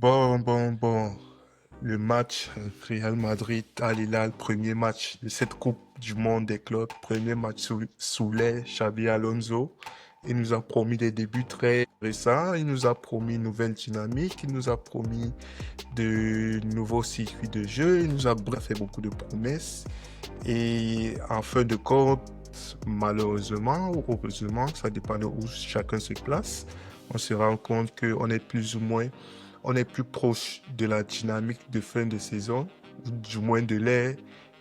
Bon. Le match Real Madrid-Al Hilal, premier match de cette Coupe du Monde des clubs, premier match sous les Xabi Alonso. Il nous a promis des débuts très récents, il nous a promis une nouvelle dynamique, il nous a promis de nouveaux circuits de jeu, il nous a fait beaucoup de promesses. Et en fin de compte, malheureusement ou heureusement, ça dépend de où chacun se place, on se rend compte qu'on est plus ou moins on est plus proche de la dynamique de fin de saison, ou du moins de l'ère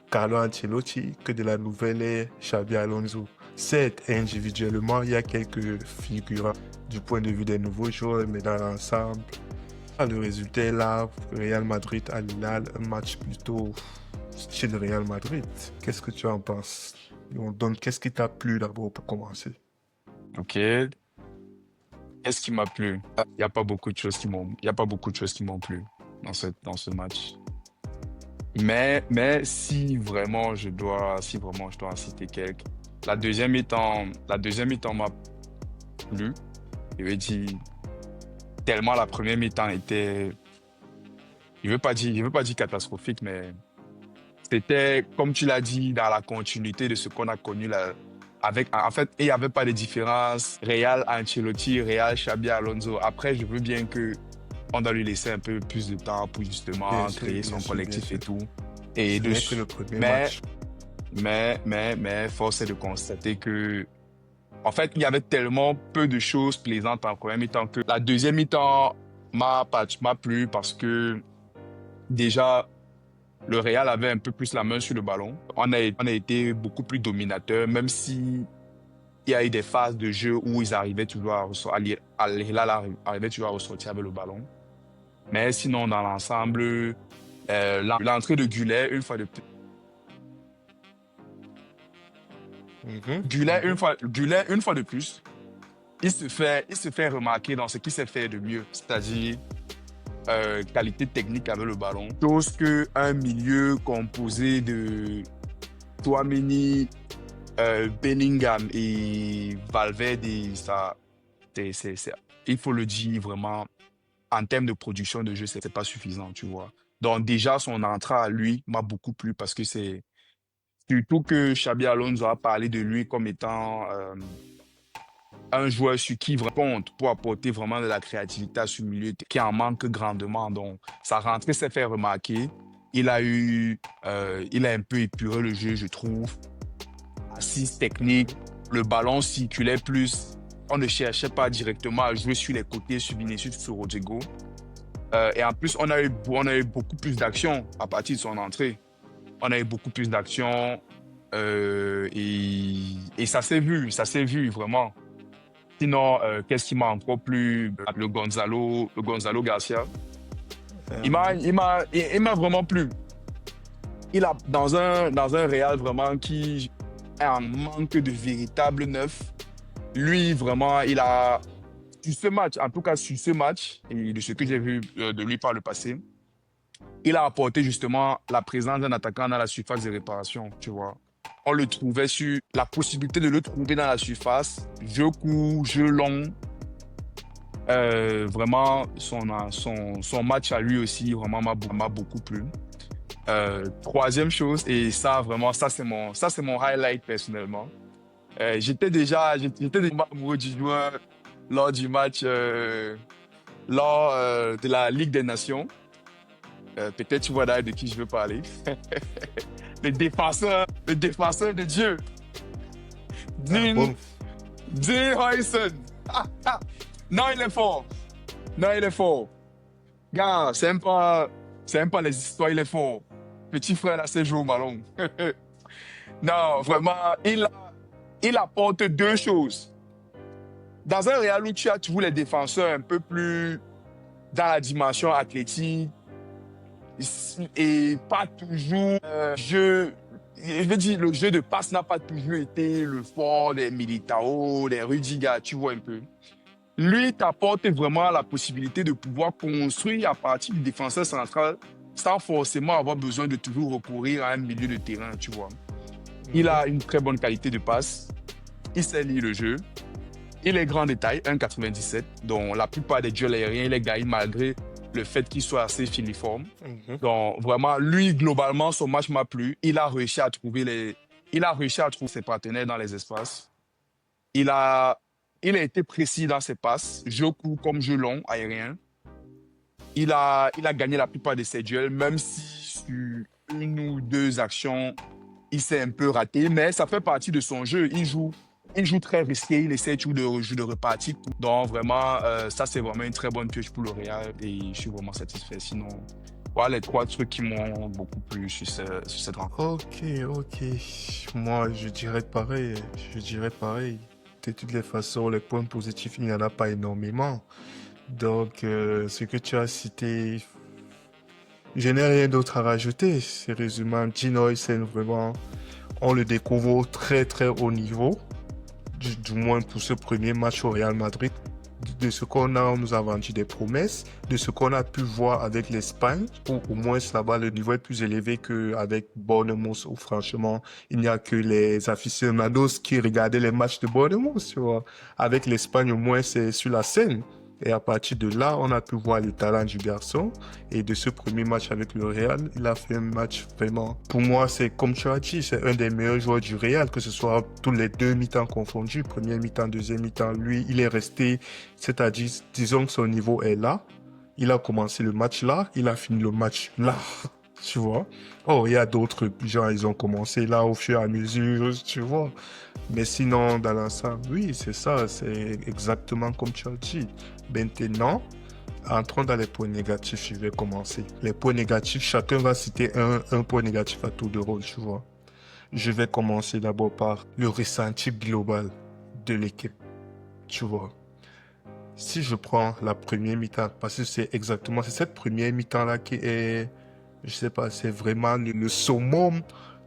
Carlo Ancelotti, que de la nouvelle ère Xabi Alonso. Certes, individuellement, il y a quelques figurants du point de vue des nouveaux joueurs, mais dans l'ensemble, le résultat est là. Real Madrid à Hilal, un match plutôt style Real Madrid. Qu'est-ce que tu en penses? Donc, qu'est-ce qui t'a plu d'abord pour commencer? Ok. Qu'est-ce qui m'a plu? Il n'y a pas beaucoup de choses il y a pas beaucoup de choses qui m'ont plu dans ce match. Mais si vraiment je dois en citer quelques, la deuxième mi-temps m'a plu. Je veux dire, tellement la première mi-temps était, je veux pas dire catastrophique, mais c'était, comme tu l'as dit, dans la continuité de ce qu'on a connu là. En fait, il n'y avait pas de différence. Real Ancelotti, Real Xabi Alonso. Après, je veux bien que on doit lui laisser un peu plus de temps pour justement créer Bien son sûr, bien collectif et sûr. tout. Et Ce de, n'est que le premier mais, match. force est de constater que, en fait, il y avait tellement peu de choses plaisantes en première mi-temps que la deuxième mi-temps m'a plu parce que déjà, le Real avait un peu plus la main sur le ballon. On a été beaucoup plus dominateur, même si il y a eu des phases de jeu où ils arrivaient toujours Al Hilal arrivait toujours à ressortir avec le ballon. Mais sinon, dans l'ensemble, l'entrée de Gullet, Mhm, mhm. Gullet, une fois de plus, il se fait remarquer dans ce qu'il sait faire de mieux, c'est-à-dire qualité technique avec le ballon. Chose que un milieu composé de Tchouaméni, Bellingham et Valverde, c'est- il faut le dire vraiment, en termes de production de jeu, c'est pas suffisant, tu vois. Donc déjà, son entrée à lui m'a beaucoup plu parce que c'est surtout que Xabi Alonso a parlé de lui comme étant un joueur sur qui vraiment compte pour apporter vraiment de la créativité à ce milieu qui en manque grandement. Donc sa rentrée s'est fait remarquer. Il a un peu épuré le jeu, je trouve. Assise technique, le ballon circulait plus. On ne cherchait pas directement à jouer sur les côtés, sur Vinicius, sur Rodrigo. Et en plus, on a eu beaucoup plus d'actions à partir de son entrée. On a eu beaucoup plus d'actions et ça s'est vu vraiment. Sinon, qu'est-ce qui m'a encore plu? Le Gonzalo Garcia. Il m'a vraiment plu. Il a dans un Real vraiment qui est en manque de véritable neuf. Lui, vraiment, il a, sur ce match, en tout cas sur ce match, et de ce que j'ai vu de lui par le passé, il a apporté justement la présence d'un attaquant dans la surface de réparation, tu vois. On le trouvait sur la possibilité de le trouver dans la surface, jeu court, jeu long. Vraiment, son match à lui aussi, vraiment m'a beaucoup plu. Troisième chose, et ça, vraiment, ça, c'est mon highlight personnellement. J'étais déjà amoureux du joueur lors du match, lors de la Ligue des Nations. Peut-être tu vois d'ailleurs de qui je veux parler. Le défenseur de Dieu, Ah Dean, bon? Dean Huyson. Non, il est fort. Non, il est fort. Gars, c'est même pas les histoires, il est fort. Petit frère, là, c'est joué au ballon. Non, vraiment, il apporte deux choses. Dans un Real où tu as toujours les défenseurs un peu plus dans la dimension athlétique et pas toujours je veux dire, le jeu de passe n'a pas toujours été le fort des Militao, des Rudiger, tu vois un peu. Lui t'apporte vraiment la possibilité de pouvoir construire à partir du défenseur central sans forcément avoir besoin de toujours recourir à un milieu de terrain, tu vois. Il Mhm. a une très bonne qualité de passe, il sait lire le jeu, il est grand détail, 1,97, dont la plupart des duels aériens, il est gagné malgré le fait qu'il soit assez filiforme. Mhm. Donc, vraiment, lui, globalement, son match m'a plu. Il a réussi à trouver ses partenaires dans les espaces. Il a, il a été précis dans ses passes, jeu court comme jeu long, aérien. Il a gagné la plupart de ses duels, même si sur une ou deux actions, il s'est un peu raté, mais ça fait partie de son jeu. Il joue très risqué, il essaie toujours de repartir. Donc vraiment, ça c'est vraiment une très bonne pioche pour le Real et je suis vraiment satisfait. Sinon, voilà les trois trucs qui m'ont beaucoup plu sur cette rencontre. Ok, ok. Moi, je dirais pareil. Je dirais pareil. De toutes les façons, les points positifs, il n'y en a pas énormément. Donc, ce que tu as cité, je n'ai rien d'autre à rajouter. Sérieusement, Gino Huysen, vraiment, on le découvre au très très haut niveau. Du moins pour ce premier match au Real Madrid. De ce qu'on a, on nous a vendu des promesses. De ce qu'on a pu voir avec l'Espagne, où au moins là-bas, le niveau est plus élevé qu'avec Bournemouth, où franchement, il n'y a que les aficionados qui regardaient les matchs de Bournemouth, tu vois. Avec l'Espagne, au moins, c'est sur la scène. Et à partir de là, on a pu voir le talent du garçon. Et de ce premier match avec le Real, il a fait un match vraiment. Pour moi, c'est comme tu as dit, c'est un des meilleurs joueurs du Real, que ce soit tous les deux mi-temps confondus, première mi-temps, deuxième mi-temps. Lui, il est resté, c'est-à-dire, disons que son niveau est là. Il a commencé le match là, il a fini le match là. Tu vois? Oh, il y a d'autres gens, ils ont commencé là au fur et à mesure, tu vois. Mais sinon, dans l'ensemble, oui, c'est ça, c'est exactement comme tu as dit. Maintenant, entrons dans les points négatifs, je vais commencer. Les points négatifs, chacun va citer un point négatif à tour de rôle, tu vois. Je vais commencer d'abord par le ressenti global de l'équipe, tu vois. Si je prends la première mi-temps, parce que c'est cette première mi-temps-là qui est, je sais pas, c'est vraiment le summum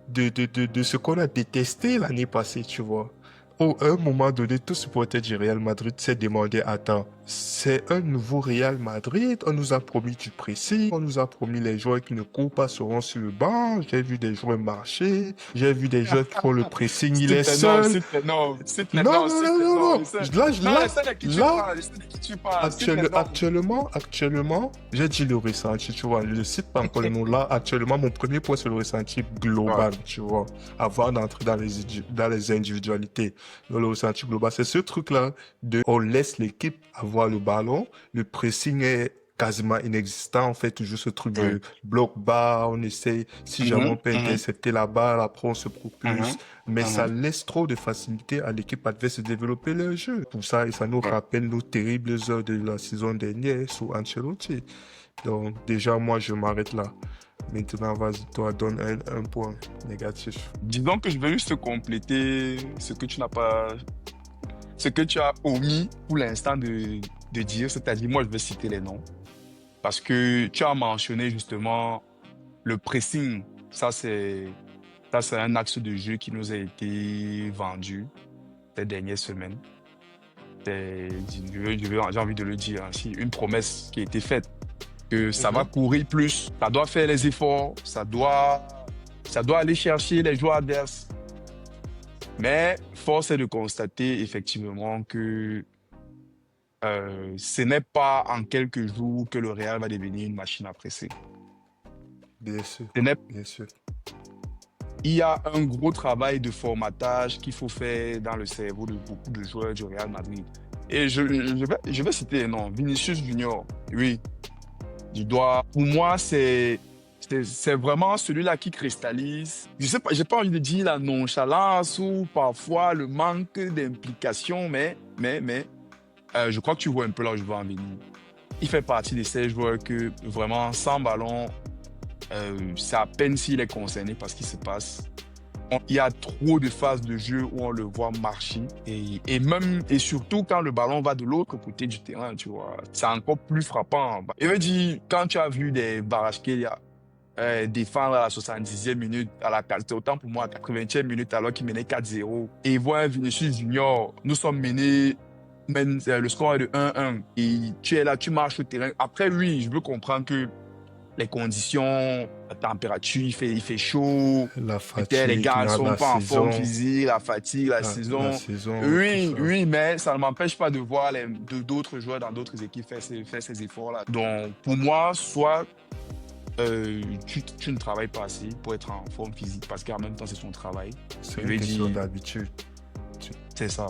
de ce qu'on a détesté l'année passée, tu vois. À un moment donné, tout supporter du Real Madrid s'est demandé, attends, c'est un nouveau Real Madrid, on nous a promis du pressing, on nous a promis les joueurs qui ne courent pas seront sur le banc, j'ai vu des joueurs marcher, j'ai vu des joueurs qui font le pressing, il S'il est te plaît, non, seul. s'il te plaît, non, s'il te plaît, Non, non, non, s'il non, te plaît, non, non, non. Là, non, je sais de qui tu là, parles, je sais de qui tu parles, s'il te plaît, non. Actuellement, j'ai dit le ressenti, tu vois. Je ne cite pas encore le nom là. Actuellement, mon premier point, c'est le ressenti Ouais. global, tu vois. Avant d'entrer dans les individualités. Donc, le ressenti global, c'est ce truc-là on laisse l'équipe avoir le ballon. Le pressing est quasiment inexistant. On fait toujours ce truc Oui. de bloc bas. On essaie, si jamais on Mhm, peut mhm, intercepter la balle, après on se propulse. mhm, Mais ça mhm. laisse trop de facilité à l'équipe adverse de développer leur jeu. Pour ça, et ça nous Ouais. rappelle nos terribles heures de la saison dernière sous Ancelotti. Donc, déjà, moi, je m'arrête là. Maintenant, vas-y, toi, donne un point négatif. Disons que je vais juste compléter ce que tu as omis pour l'instant de dire, c'est-à-dire, moi, je vais citer les noms. Parce que tu as mentionné justement le pressing. Ça, c'est, ça, c'est un axe de jeu qui nous a été vendu ces dernières semaines. J'ai envie de le dire ainsi, une promesse qui a été faite, que ça va Mhm. courir plus, ça doit faire les efforts, ça doit aller chercher les joueurs adverses. Mais force est de constater effectivement que ce n'est pas en quelques jours que le Real va devenir une machine à presser. Bien sûr, Ce n'est- bien sûr. Il y a un gros travail de formatage qu'il faut faire dans le cerveau de beaucoup de joueurs du Real Madrid. Et je vais citer un nom, Vinicius Junior. Oui, pour moi, c'est vraiment celui-là qui cristallise. Je sais pas, j'ai pas envie de dire la nonchalance ou parfois le manque d'implication, mais je crois que tu vois un peu là où je veux en venir. Il fait partie de ces joueurs que vraiment sans ballon, c'est à peine s'il est concerné par ce qui se passe. Il y a trop de phases de jeu où on le voit marcher et surtout quand le ballon va de l'autre côté du terrain, tu vois, c'est encore plus frappant. Je veux dire, quand tu as vu des Kvaratskhelia défendre à la 70e minute, autant pour moi à la 80e minute alors qu'il menait 4-0 et voir un Vinicius Junior, nous sommes menés, le score est de 1-1 et tu es là, tu marches au terrain. Après, oui, je veux comprendre que les conditions, la température, il fait chaud, La peut-être les fatigue, gars ne sont la pas en forme saison, physique, la fatigue, la la saison. saison, tout Oui, ça. oui, mais ça ne m'empêche pas de voir d'autres joueurs dans d'autres équipes faire ces efforts-là. Donc, pour moi, soit tu ne travailles pas assez pour être en forme physique, parce qu'en même temps, c'est son travail. C'est Je une vais question dire, d'habitude. c'est ça,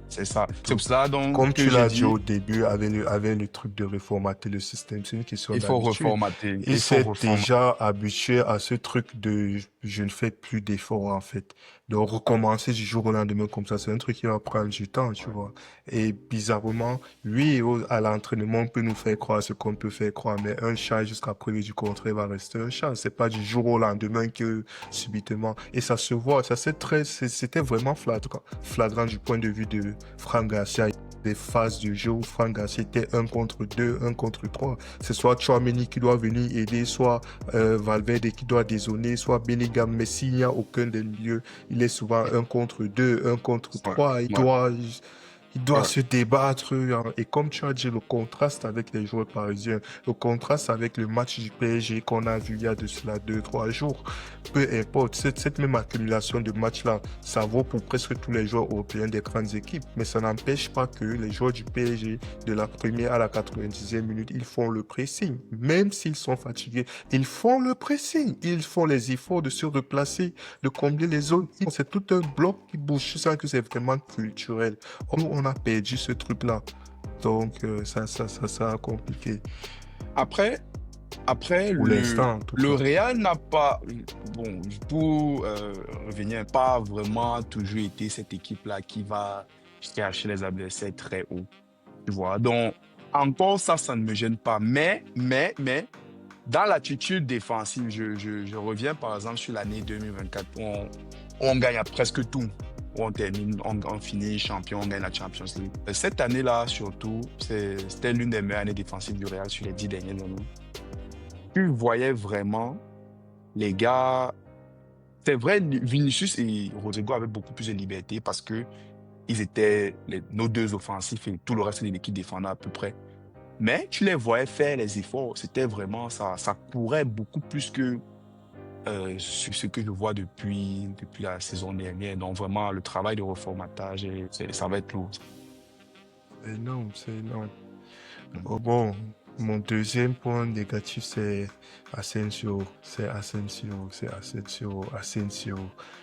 c'est ça. C'est Tout. pour ça donc Comme que tu j'ai l'as dit dit, au début, avec le truc de reformater le système, c'est une question il faut d'habitude. reformater, Il il faut s'est reformater. déjà habitué à ce truc de je ne fais plus d'efforts en fait. Donc recommencer du jour au lendemain comme ça, c'est un truc qui va prendre du temps, tu vois. Et bizarrement, lui, à l'entraînement, on peut nous faire croire ce qu'on peut faire croire, mais un chat jusqu'à preuve du contraire va rester un chat. C'est pas du jour au lendemain que subitement. Et ça se voit, c'était vraiment flagrant, flagrant du point de vue de Franck Garcia. Des phases de jeu où Franck Garcia était un contre deux, un contre trois. C'est soit Tchouaméni qui doit venir aider, soit Valverde qui doit dézonner, soit Bellingham. Mais s'il n'y a aucun des milieux, il est souvent un contre deux, un contre Ouais, trois. ouais, Il doit ouais. se débattre, hein. Et comme tu as dit, le contraste avec les joueurs parisiens, le contraste avec le match du PSG qu'on a vu il y a de cela 2, 3 jours, peu importe, cette même accumulation de matchs-là, ça vaut pour presque tous les joueurs européens des grandes équipes. Mais ça n'empêche pas que les joueurs du PSG, de la première à la 90e minute, ils font le pressing. Même s'ils sont fatigués, ils font le pressing. Ils font les efforts de se replacer, de combler les zones. C'est tout un bloc qui bouge. Je sens que c'est vraiment culturel. Nous, on a perdu ce truc-là. Donc, ça a compliqué. Après, après Pour l'instant, le toutefois. Real n'a pas, bon, pour revenir, pas vraiment toujours été cette équipe-là qui va chercher les adversaires très haut. Tu vois, donc encore ça, ça ne me gêne pas. Mais, dans l'attitude défensive, je reviens par exemple sur l'année 2024 où on gagne à presque tout. Où on termine, on finit champion, on gagne la Champions League. Cette année-là, surtout, c'était l'une des meilleures années défensives du Real sur les 10 dernières années. Tu voyais vraiment les gars. C'est vrai, Vinicius et Rodrigo avaient beaucoup plus de liberté parce que ils étaient nos deux offensifs et tout le reste de l'équipe défendait à peu près. Mais tu les voyais faire les efforts. C'était vraiment ça. Ça courait beaucoup plus que ce que je vois depuis la saison dernière. Donc vraiment, le travail de reformatage, ça va être lourd. C'est énorme, c'est énorme. Oh, bon, mon deuxième point négatif, c'est Asensio. C'est Asensio, c'est Asensio, Asensio.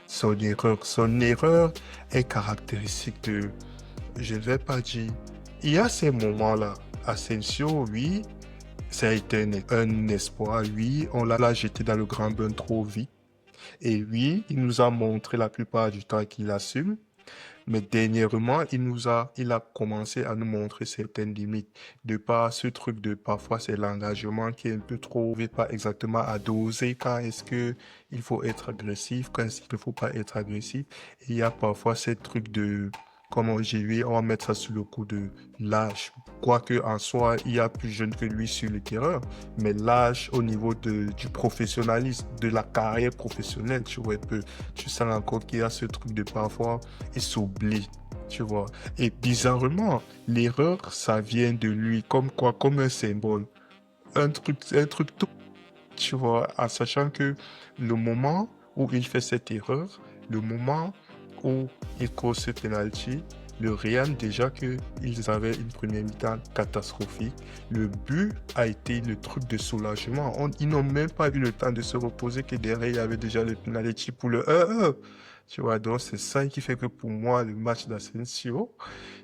Son erreur est caractéristique de, je ne vais pas dire, il y a ces moments-là. Asensio, oui, ça a été un espoir, oui, on l'a jeté dans le grand bain trop vite. Et oui, il nous a montré la plupart du temps qu'il assume. Mais dernièrement, il a commencé à nous montrer certaines limites. De par ce truc de parfois c'est l'engagement qui est un peu trop, il pas exactement à doser quand est-ce que il faut être agressif, quand est-ce qu'il ne faut pas être agressif. Et il y a parfois ce truc de, comme j'ai vu, on va mettre ça sous le coup de l'âge. Quoique en soi, il y a plus jeune que lui sur le terrain, mais l'âge au niveau du professionnalisme, de la carrière professionnelle, tu vois, un peu, tu sens encore qu'il y a ce truc de parfois il s'oublie, tu vois. Et bizarrement, l'erreur, ça vient de lui, comme quoi, comme un symbole. Un truc tout, tu vois, en sachant que le moment où il fait cette erreur, le moment où il cause ce penalty, le Real, déjà qu'ils avaient une première mi-temps catastrophique, le but a été le truc de soulagement. Ils n'ont même pas eu le temps de se reposer que derrière, il y avait déjà le penalty pour le 1-1. Tu vois, donc c'est ça qui fait que pour moi, le match d'Asensio,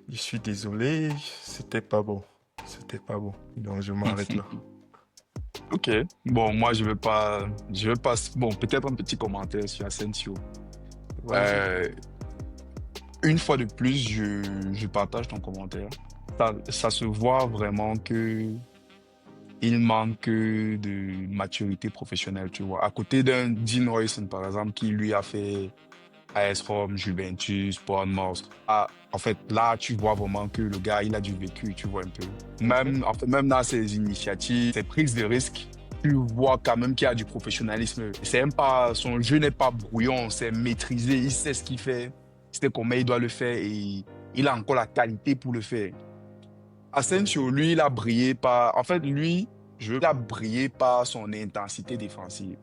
je suis désolé, c'était pas bon. C'était pas bon. Donc je m'arrête là. Ok. Bon, moi, je vais pas, bon, peut-être un petit commentaire sur Asensio. Vas-y. Euh, une fois de plus, je partage ton commentaire. Ça se voit vraiment que il manque de maturité professionnelle, tu vois. À côté d'un Dean Royson, par exemple, qui lui a fait AS Rome, Juventus, Bournemouth. Ah, en fait, là, tu vois vraiment que le gars, il a du vécu, tu vois un peu. Mhm. Même, en fait, même dans ses initiatives, ses prises de risques, tu vois quand même qu'il y a du professionnalisme. C'est même pas, son jeu n'est pas brouillon, c'est maîtrisé, il sait ce qu'il fait, il sait comment il doit le faire et il a encore la qualité pour le faire. Asensio, lui, il a brillé par, en fait, lui, Il a brillé par son intensité défensive.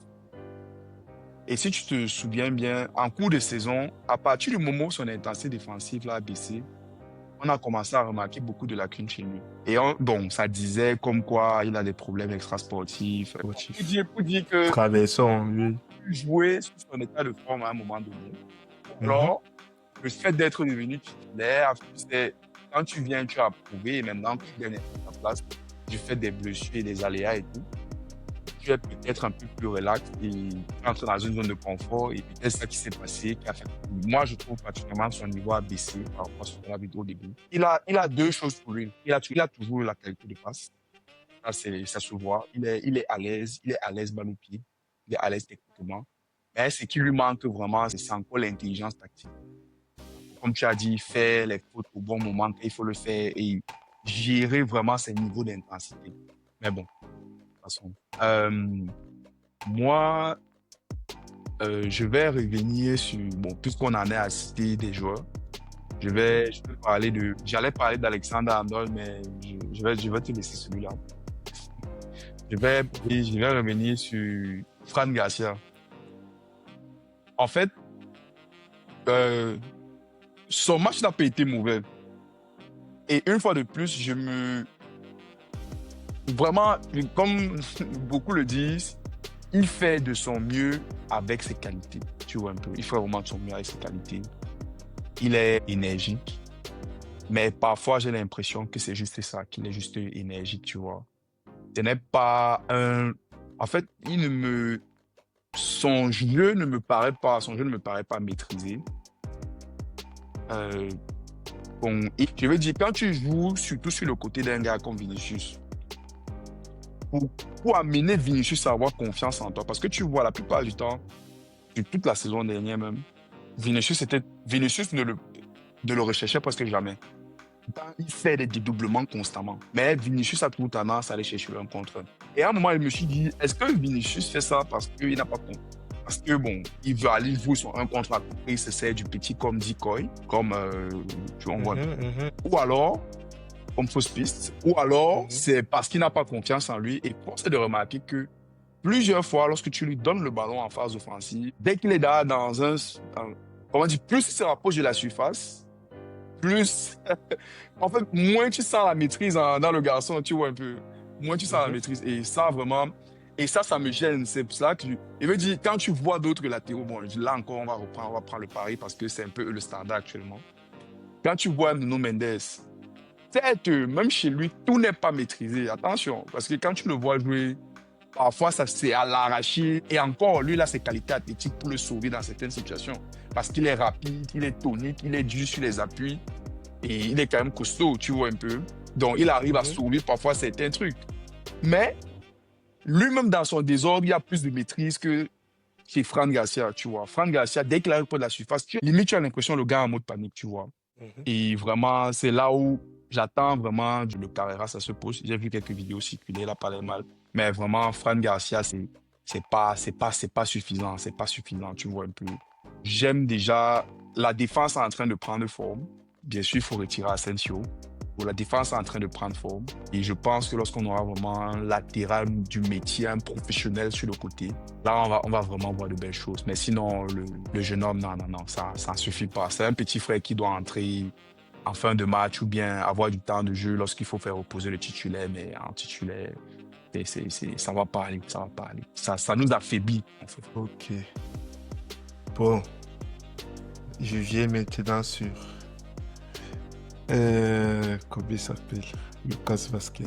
Et si tu te souviens bien, en cours de saison, à partir du moment où son intensité défensive a baissé, on a commencé à remarquer beaucoup de lacunes chez lui. Et bon, ça disait comme quoi il a des problèmes extrasportifs. Sportif. Pour dire que Traversons, oui. jouer sur son état de forme à un moment donné. Mhm. Alors, le fait d'être devenu titulaire, c'est quand tu viens, tu as prouvé, et maintenant tu gagnes ta place du fait des blessures et des aléas et tout. Tu es peut-être un peu plus relax et tu entres dans une zone de confort et peut-être ça qui s'est passé, qui a fait. Moi, je trouve particulièrement son niveau a baissé par rapport à ce qu'on a vu au début. Il a deux choses pour lui. Il a toujours la qualité de passe. Ça se voit. Il est à l'aise. Il est à l'aise balle au pied. Il est à l'aise techniquement. Mais ce qui lui manque vraiment, c'est encore l'intelligence tactique. Comme tu as dit, faire les fautes au bon moment, il faut le faire et gérer vraiment ses niveaux d'intensité. Mais bon, de toute façon. Moi, je vais revenir sur, bon, puisqu'on en est à citer des joueurs, j'allais parler d'Alexander Arnold, mais je vais te laisser celui-là. Je vais revenir sur Fran Garcia. En fait, son match n'a pas été mauvais. Et une fois de plus, vraiment, comme beaucoup le disent, il fait de son mieux avec ses qualités. Tu vois un peu, il fait vraiment de son mieux avec ses qualités. Il est énergique, mais parfois j'ai l'impression que c'est juste ça, qu'il est juste énergique, tu vois. Ce n'est pas un... En fait, son jeu ne me paraît pas maîtrisé. Et je veux dire, quand tu joues surtout sur le côté d'un gars comme Vinicius, pour amener Vinicius à avoir confiance en toi, parce que tu vois, la plupart du temps, sur toute la saison dernière même, Vinicius ne le recherchait presque jamais. Il fait des dédoublements constamment. Mais Vinicius a toujours tendance à aller chercher un contre un. Et à un moment, je me suis dit, est-ce que Vinicius fait ça parce qu'il n'a pas compris? Parce que bon, il veut aller jouer son un contre un, il se sert du petit comme decoy, comme tu vois. Ou alors, comme fausse piste, ou alors c'est parce qu'il n'a pas confiance en lui. Et force est de remarquer que plusieurs fois, lorsque tu lui donnes le ballon en phase offensive, dès qu'il est dans comment dire, plus il se rapproche de la surface, plus, en fait, moins tu sens la maîtrise dans le garçon, tu vois un peu, moins tu sens la maîtrise. Et ça, vraiment, ça me gêne. C'est pour ça que, je veux dire, quand tu vois d'autres latéraux, bon, là encore, on va prendre le pari parce que c'est un peu le standard actuellement. Quand tu vois Nuno Mendes, certes, même chez lui, tout n'est pas maîtrisé. Attention, parce que quand tu le vois jouer, parfois, ça c'est à l'arraché. Et encore, lui, il a ses qualités athlétiques pour le sauver dans certaines situations. Parce qu'il est rapide, il est tonique, il est dur sur les appuis. Et il est quand même costaud, tu vois un peu. Donc, il arrive à sauver parfois certains trucs. Mais, lui-même, dans son désordre, il a plus de maîtrise que chez Fran Garcia, tu vois. Fran Garcia, dès qu'il arrive près de la surface, limite, tu as l'impression le gars en mode panique, tu vois. Et vraiment, c'est là où j'attends vraiment le Carrera, ça se pose. J'ai vu quelques vidéos circuler, il a parlé mal. Mais vraiment, Fran Garcia, c'est pas suffisant. C'est pas suffisant, tu vois un peu. J'aime déjà la défense en train de prendre forme. Bien sûr, il faut retirer Asensio. La défense est en train de prendre forme. Et je pense que lorsqu'on aura vraiment un latéral du métier, un professionnel sur le côté, là, on va vraiment voir de belles choses. Mais sinon, le jeune homme, non, ça ne suffit pas. C'est un petit frère qui doit entrer en fin de match ou bien avoir du temps de jeu lorsqu'il faut faire reposer le titulaire. Mais en titulaire, ça va pas aller. Ça nous affaiblit, en fait. Ok. Bon. Je viens maintenant sur... comment il s'appelle? Lucas Vasquez.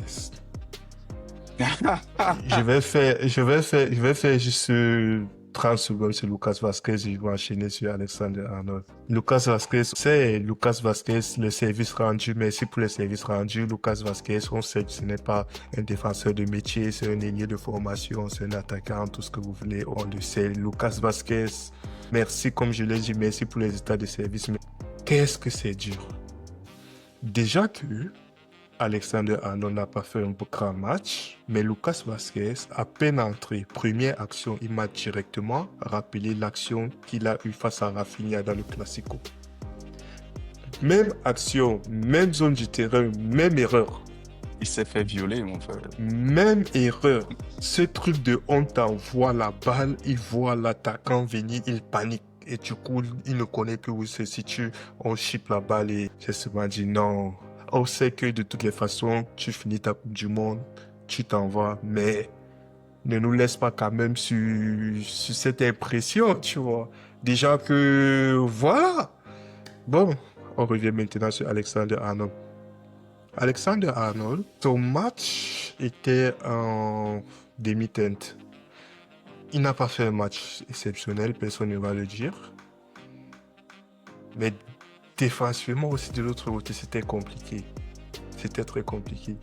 je vais faire juste 30 secondes sur Lucas Vasquez et je vais enchaîner sur Alexander Arnold. Lucas Vasquez, c'est Lucas Vasquez, le service rendu, merci pour le service rendu. Lucas Vasquez, on sait que ce n'est pas un défenseur de métier, c'est un ailier de formation, c'est un attaquant, tout ce que vous voulez, on le sait. Lucas Vasquez, merci, comme je l'ai dit, merci pour les états de service, mais qu'est-ce que c'est dur? Déjà que Alexander Arnold n'a pas fait un grand match, mais Lucas Vasquez, à peine entré, première action, il m'a directement rappelé l'action qu'il a eue face à Rafinha dans le Classico. Même action, même zone du terrain, même erreur. Il s'est fait violer, mon frère. Même erreur. Ce truc de on t'envoie la balle, il voit l'attaquant venir, il panique. Et du coup, il ne connaît plus où se situe. On chip la balle et j'ai seulement dit non. On sait que de toutes les façons, tu finis ta Coupe du Monde, tu t'en vas, mais ne nous laisse pas quand même sur cette impression, tu vois. Déjà que, voilà. Bon, on revient maintenant sur Alexander Arnold. Alexander Arnold, son match était en demi-teinte. Il n'a pas fait un match exceptionnel, personne ne va le dire. Mais défensivement aussi de l'autre côté, c'était compliqué. C'était très compliqué.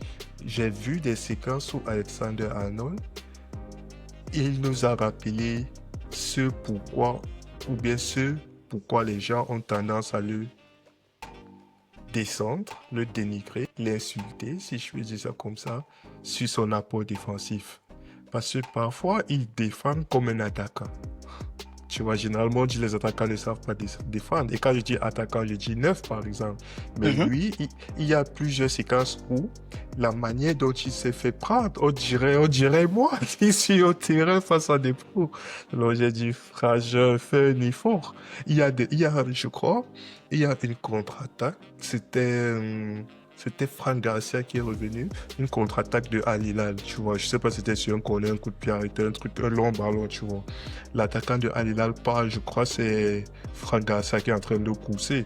J'ai vu des séquences où Alexander Arnold, il nous a rappelé ce pourquoi, ou bien ce pourquoi les gens ont tendance à le descendre, le dénigrer, l'insulter, si je peux dire ça comme ça, sur son apport défensif. Parce que parfois, il défend comme un attaquant. Tu vois, généralement, on dit les attaquants ne savent pas défendre. Et quand je dis attaquant, je dis neuf, par exemple. Mais lui, il y a plusieurs séquences où la manière dont il s'est fait prendre, on dirait moi, qui suis au terrain face à des pros. Alors j'ai dit, frère, je fais un effort. Je crois, il y a une contre-attaque. C'était Franck Garcia qui est revenu. Une contre-attaque de Al Hilal, tu vois. Je sais pas si c'était sur un corner, un coup de pied arrêté, un long ballon, tu vois. L'attaquant de Al Hilal parle, je crois, c'est Franck Garcia qui est en train de le pousser,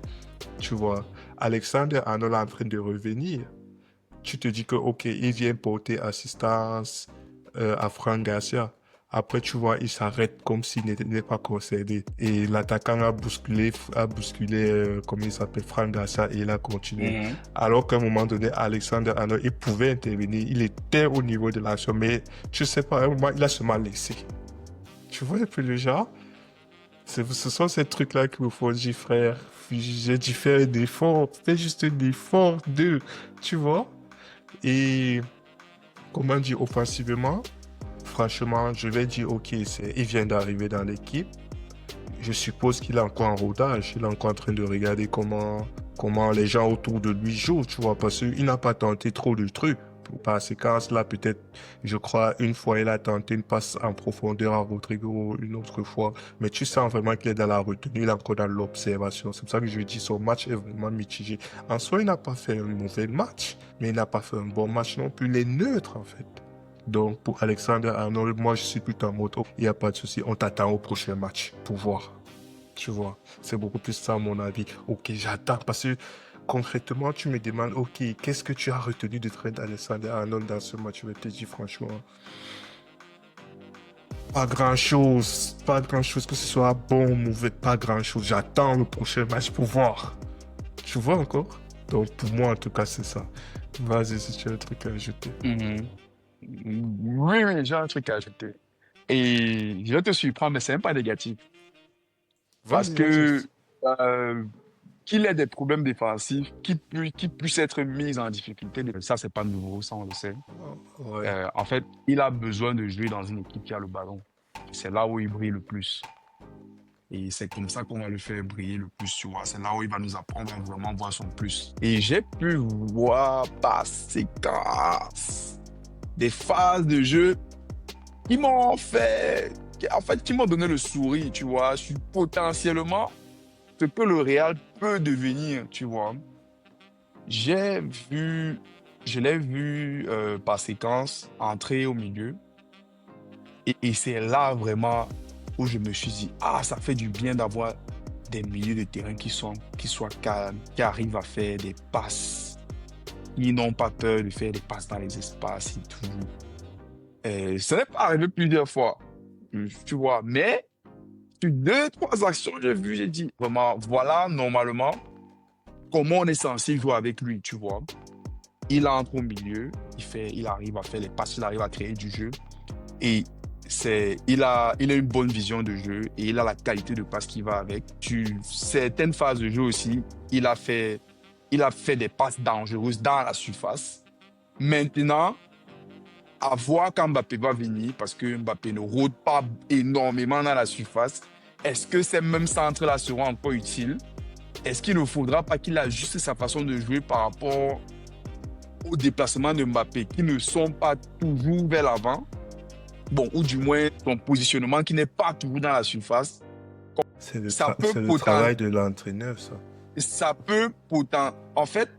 tu vois. Alexander Arnold est en train de revenir. Tu te dis que, ok, il vient porter assistance à Franck Garcia. Après, tu vois, il s'arrête comme s'il n'était pas concédé. Et l'attaquant a bousculé, comment il s'appelle, Franck Garcia, et il a continué. Alors qu'à un moment donné, Alexander Arnold, il pouvait intervenir. Il était au niveau de l'action, mais tu sais pas, à un moment, il a seulement laissé. Tu vois un peu le genre? Ce sont ces trucs-là qu'il me faut dire, frère. J'ai dû faire un effort. Fais juste un effort tu vois? Et, comment dire, offensivement, franchement, je vais dire, ok, il vient d'arriver dans l'équipe. Je suppose qu'il est encore en rodage. Il est encore en train de regarder comment les gens autour de lui jouent, tu vois, parce qu'il n'a pas tenté trop de trucs. Par séquence, là, peut-être, je crois, une fois, il a tenté une passe en profondeur à Rodrigo, une autre fois. Mais tu sens vraiment qu'il est dans la retenue, il est encore dans l'observation. C'est pour ça que je dis, son match est vraiment mitigé. En soi, il n'a pas fait un mauvais match, mais il n'a pas fait un bon match non plus. Il est neutre, en fait. Donc, pour Alexander Arnold, moi, je suis plutôt en mode, il n'y a pas de souci, on t'attend au prochain match pour voir. Tu vois, c'est beaucoup plus ça, à mon avis. Ok, j'attends parce que concrètement, tu me demandes, ok, qu'est-ce que tu as retenu de Trent Alexander-Arnold dans ce match? Je vais te dire franchement, pas grand-chose. Pas grand-chose, que ce soit bon ou mauvais, pas grand-chose. J'attends le prochain match pour voir. Tu vois encore? Donc, pour moi, en tout cas, c'est ça. Vas-y, si tu as un truc à ajouter. Oui, oui, j'ai un truc à ajouter. Et je vais te surprendre, mais c'est même pas négatif. Parce Vas-y, vas-y. que euh, qu'il ait des problèmes défensifs, qu'il puisse être mis en difficulté, ça, c'est pas nouveau, ça, on le sait. Ouais. En fait, il a besoin de jouer dans une équipe qui a le ballon. C'est là où il brille le plus. Et c'est comme ça qu'on va le faire briller le plus, tu vois. C'est là où il va nous apprendre à vraiment voir son plus. Et j'ai pu voir par séquence des phases de jeu qui m'ont fait, qui m'ont donné le sourire, tu vois, sur potentiellement ce que le Real peut devenir, tu vois. J'ai vu, je l'ai vu par séquence entrer au milieu et c'est là vraiment où je me suis dit, ah, ça fait du bien d'avoir des milieux de terrain qui soient calmes, qui arrivent à faire des passes, qui n'ont pas peur de faire des passes dans les espaces et tout. Ça n'est pas arrivé plusieurs fois, tu vois, mais sur 2, 3 actions que j'ai vues, j'ai dit, vraiment, voilà, normalement, comment on est censé jouer avec lui, tu vois. Il entre au milieu, il arrive à faire les passes, il arrive à créer du jeu. Et il a une bonne vision de jeu et il a la qualité de passe qui va avec. Sur certaines phases de jeu aussi, il a fait des passes dangereuses dans la surface. Maintenant, à voir quand Mbappé va venir, parce que Mbappé ne rôde pas énormément dans la surface, est-ce que ces mêmes centres-là seront encore utiles? Est-ce qu'il ne faudra pas qu'il ajuste sa façon de jouer par rapport aux déplacements de Mbappé qui ne sont pas toujours vers l'avant, bon, ou du moins son positionnement qui n'est pas toujours dans la surface, ça peut C'est le poten- travail de l'entraîneur, ça. en fait,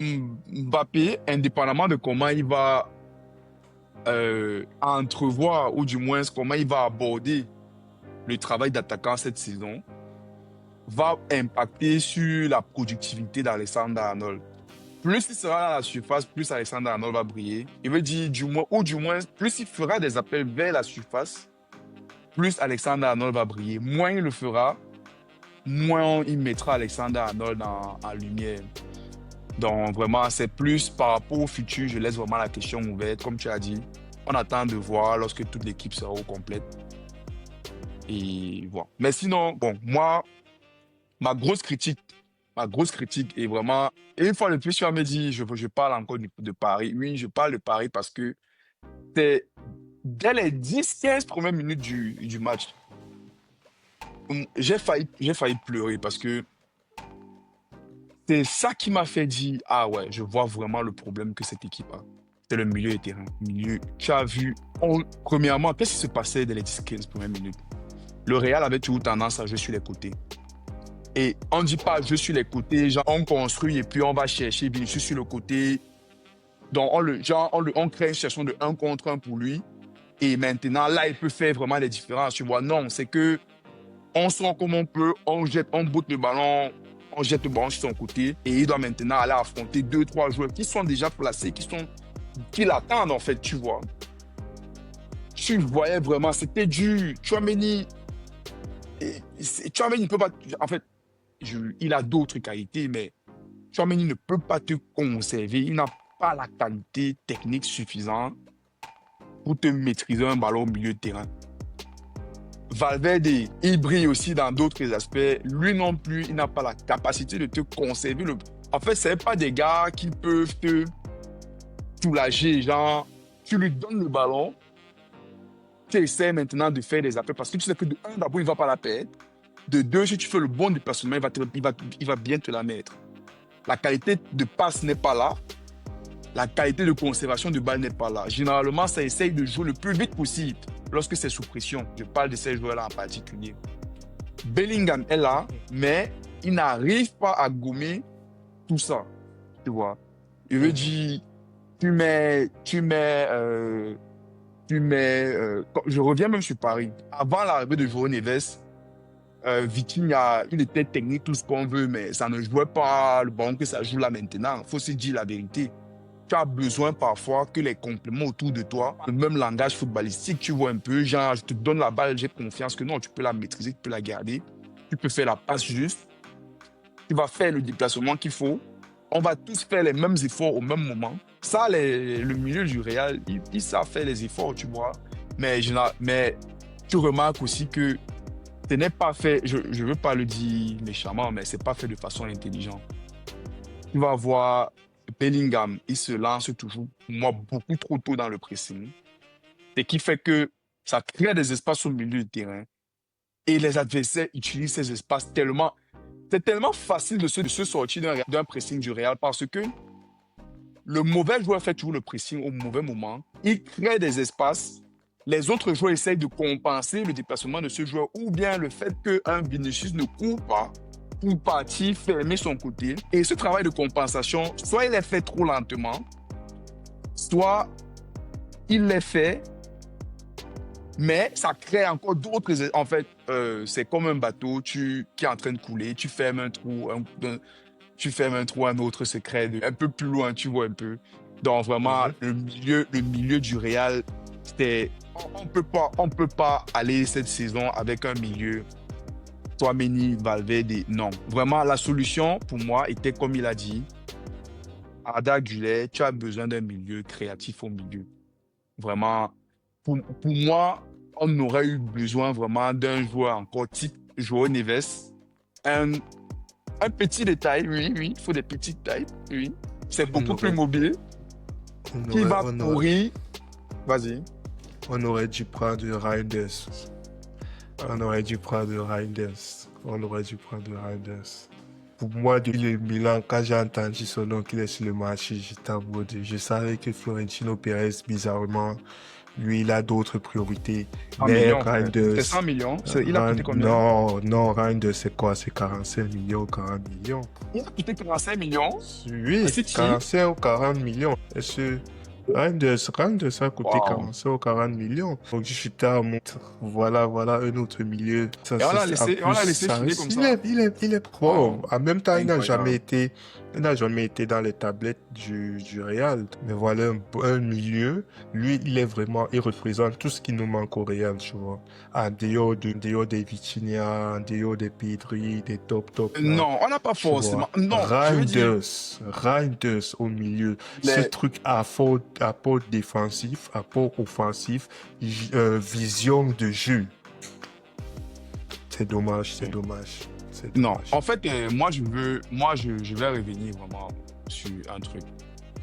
Mbappé, indépendamment de comment il va entrevoir, ou du moins comment il va aborder le travail d'attaquant cette saison, va impacter sur la productivité d'Alexander Arnold. Plus il sera dans la surface, plus Alexander Arnold va briller. Il veut dire, du moins, plus il fera des appels vers la surface, plus Alexander Arnold va briller. Moins il le fera, moins il mettra Alexander Arnold en lumière. Donc vraiment, c'est plus par rapport au futur, je laisse vraiment la question ouverte. Comme tu as dit, on attend de voir lorsque toute l'équipe sera au complète. Et voilà. Mais sinon, bon, moi, ma grosse critique est vraiment... Et une fois de plus, tu vas me dire, je parle encore de Paris. Oui, je parle de Paris parce que c'est dès les 10-15 premières minutes du match, j'ai failli pleurer parce que c'est ça qui m'a fait dire, ah ouais, je vois vraiment le problème que cette équipe a. C'est le milieu de terrain. Tu as vu, premièrement, qu'est-ce qui se passait dès les 10-15 premières minutes? Le Real avait toujours tendance à jouer sur les côtés. Et on ne dit pas je suis les côtés, genre on construit et puis on va chercher Vinicius sur le côté. Donc on crée une situation de 1 contre 1 pour lui. Et maintenant, là, il peut faire vraiment des différences. Tu vois, non, c'est que on sort comme on peut, on botte le ballon, on jette le ballon sur son côté. Et il doit maintenant aller affronter 2-3 joueurs qui sont déjà placés, qui l'attendent en fait, tu vois. Tu voyais vraiment, c'était dur. Tchouaméni ne peut pas... En fait, il a d'autres qualités, mais Tchouaméni ne peut pas te conserver. Il n'a pas la qualité technique suffisante pour te maîtriser un ballon au milieu de terrain. Valverde, il brille aussi dans d'autres aspects. Lui non plus, il n'a pas la capacité de te conserver. En fait, ce n'est pas des gars qui peuvent te soulager. Genre, tu lui donnes le ballon, tu essaies maintenant de faire des appels parce que tu sais que de un, d'abord, il ne va pas la perdre. De deux, si tu fais le bon déplacement, il va bien te la mettre. La qualité de passe n'est pas là. La qualité de conservation de balle n'est pas là. Généralement, ça essaye de jouer le plus vite possible lorsque c'est sous pression. Je parle de ces joueurs-là en particulier. Bellingham est là, mais il n'arrive pas à gommer tout ça. Tu vois. Je veux dire, je reviens même sur Paris. Avant l'arrivée de João Neves, Vitinha, il était technique, tout ce qu'on veut, mais ça ne jouait pas le ballon que ça joue là maintenant. Il faut se dire la vérité. Tu as besoin parfois que les compléments autour de toi, le même langage footballistique, tu vois un peu, genre, je te donne la balle, j'ai confiance que non, tu peux la maîtriser, tu peux la garder, tu peux faire la passe juste, tu vas faire le déplacement qu'il faut, on va tous faire les mêmes efforts au même moment. Ça, le milieu du Real, ils savent faire les efforts, tu vois. Mais tu remarques aussi que ce n'est pas fait, je ne veux pas le dire méchamment, mais ce n'est pas fait de façon intelligente. Tu vas voir Bellingham, il se lance toujours, moi, beaucoup trop tôt dans le pressing. Ce qui fait que ça crée des espaces au milieu du terrain. Et les adversaires utilisent ces espaces tellement... C'est tellement facile de se sortir d'un pressing du Real parce que le mauvais joueur fait toujours le pressing au mauvais moment. Il crée des espaces. Les autres joueurs essayent de compenser le déplacement de ce joueur ou bien le fait qu'un Vinicius ne court pas pour partir fermer son côté. Et ce travail de compensation, soit il est fait trop lentement, soit il l'est fait, mais ça crée encore d'autres... En fait, c'est comme un bateau qui est en train de couler. Tu fermes un trou, un autre se crée un peu plus loin, tu vois un peu. Donc vraiment, le milieu du Real, on peut pas aller cette saison avec un milieu Tchouaméni, Valverde, non. Vraiment, la solution, pour moi, était comme il a dit, Arda Güler, tu as besoin d'un milieu créatif au milieu. Vraiment, pour moi, on aurait eu besoin vraiment d'un joueur encore type João Neves. Un petit détail, oui, il faut des petits détails, oui. C'est beaucoup plus mobile. Qui va courir. Vas-y. On aurait dû prendre Reinders. On aurait dû prendre Reinders. Pour moi, depuis le Milan, quand j'ai entendu son nom qu'il est sur le marché, j'étais en mode, je savais que Florentino Pérez, bizarrement, lui, il a d'autres priorités. 100 Mais millions, frère. Reinders, C'est 100 millions. Il a coûté combien? Non, non, Reinders, c'est quoi? C'est 45 millions, 40 millions. Il a coûté 45 millions. Oui, City. 45 ou 40 millions. Est-ce Reinders a coûté Wow. 45 ou 40 millions. Donc, je suis tard, voilà, voilà, un autre milieu. Ça, Et on l'a en laissé, on plus, l'a laissé ça filer comme reste, ça. il est bon. Wow. En même temps, Incroyable. il n'a jamais été dans les tablettes du Real. Mais voilà, un milieu, lui, il représente tout ce qui nous manque au Real, tu vois. En dehors des Vitinha, en dehors des Pedri, des top là. Non, on n'a pas Tu vois, forcément. Non, je veux dire, Reinders au milieu. Ce les... truc apport défensif, apport offensif, vision de jeu. C'est dommage, c'est dommage, c'est Non, dommage. en fait, je vais revenir vraiment sur un truc.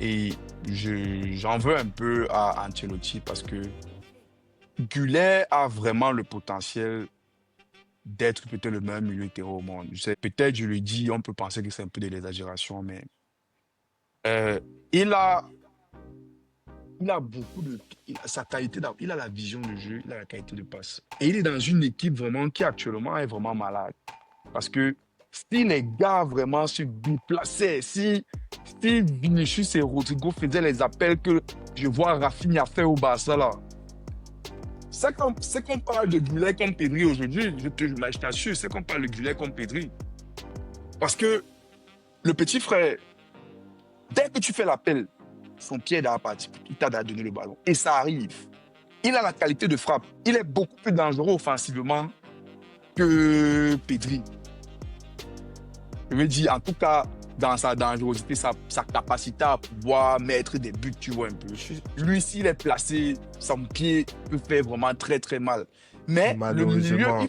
Et j'en veux un peu à Ancelotti parce que Gullet a vraiment le potentiel d'être peut-être le meilleur milieu de terrain au monde. Je sais, peut-être, je le dis, on peut penser que c'est un peu de l'exagération, mais euh, il a, il a beaucoup de... sa qualité, il a la vision de jeu, il a la qualité de passe. Et il est dans une équipe vraiment qui actuellement est vraiment malade. Parce que si les gars vraiment se déplaçaient, si Vinicius et Rodrigo faisaient les appels que je vois Rafinha faire au Barça là, c'est qu'on parle de Gullet comme Pedri aujourd'hui, je t'assure, c'est qu'on parle de Gullet comme Pedri. Parce que le petit frère, dès que tu fais l'appel, son pied est dans la partie, il t'a donné le ballon. Et ça arrive. Il a la qualité de frappe. Il est beaucoup plus dangereux offensivement que Pedri. Je veux dire, en tout cas, dans sa dangerosité, sa capacité à pouvoir mettre des buts, tu vois un peu. Lui, s'il est placé, son pied peut faire vraiment très, très mal. Mais le milieu, Malheureusement,